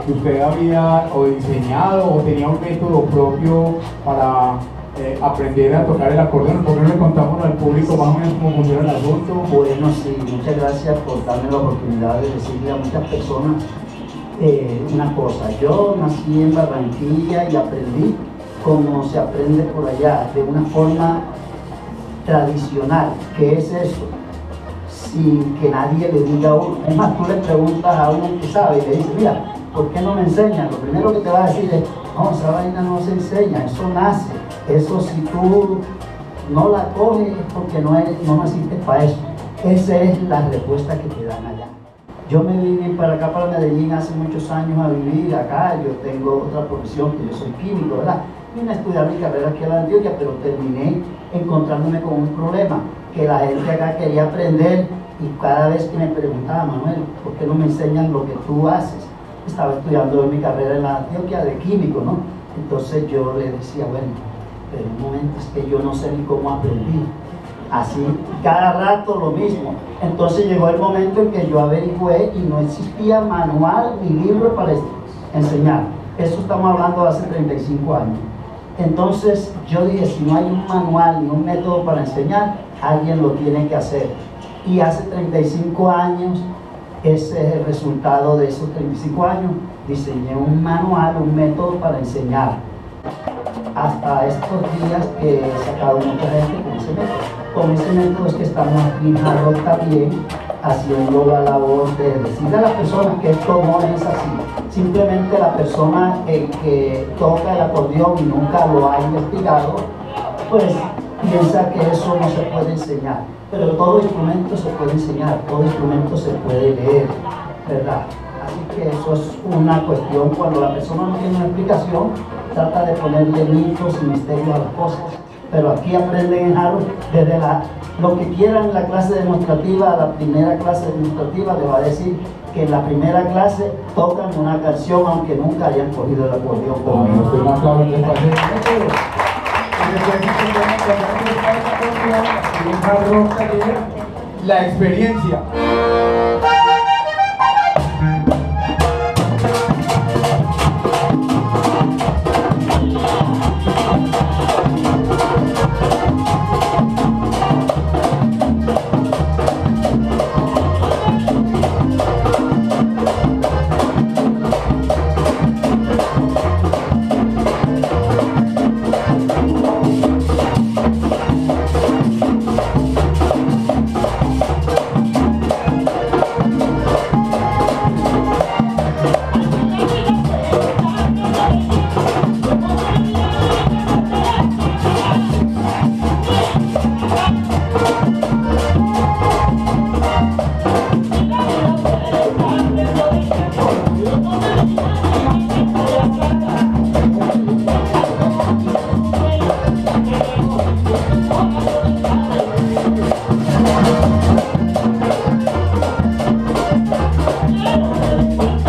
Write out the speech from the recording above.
¿Usted había o diseñado o tenía un método propio para aprender a tocar el acordeón? ¿Por qué no le contamos al público más o menos cómo funciona el asunto? Bueno, sí, muchas gracias por darme la oportunidad de decirle a muchas personas una cosa. Yo nací en Barranquilla y aprendí como se aprende por allá, de una forma tradicional. ¿Qué es eso? Sin que nadie le diga a uno. Es más, tú le preguntas a uno que sabe y le dices, mira, ¿por qué no me enseñan? Lo primero que te va a decir es, no, esa vaina no se enseña, eso nace. Eso si tú no la coges es porque no naciste para eso. Esa es la respuesta que te dan allá. Yo me vine para acá, para Medellín, hace muchos años a vivir acá. Yo tengo otra profesión, que yo soy químico, ¿verdad? Vine a estudiar mi carrera aquí a la Antioquia, pero terminé encontrándome con un problema, que la gente acá quería aprender y cada vez que me preguntaba, Manuel, ¿por qué no me enseñan lo que tú haces? Estaba estudiando mi carrera en la Antioquia de químico, ¿no? Entonces yo le decía, bueno, pero un momento, es que yo no sé ni cómo aprendí. Así, cada rato lo mismo. Entonces llegó el momento en que yo averigüé y no existía manual ni libro para enseñar. Eso estamos hablando de hace 35 años. Entonces yo dije, si no hay un manual ni un método para enseñar, alguien lo tiene que hacer. Y hace 35 años, ese es el resultado de esos 35 años, diseñé un manual, un método para enseñar. Hasta estos días que he sacado mucha gente con ese método. Con ese método es que estamos aquí en Hard Rock también, haciendo la labor de decirle a las personas que esto no es así. Simplemente la persona que toca el acordeón y nunca lo ha investigado, pues piensa que eso no se puede enseñar. Pero todo instrumento se puede enseñar, todo instrumento se puede leer, ¿verdad? Así que eso es una cuestión, cuando la persona no tiene una explicación, trata de ponerle mitos y misterios a las cosas. Pero aquí aprenden en Hard Rock desde lo que quieran en la clase demostrativa, la primera clase demostrativa le va a decir que en la primera clase tocan una canción aunque nunca hayan cogido el acordeón conmigo. La experiencia. Thank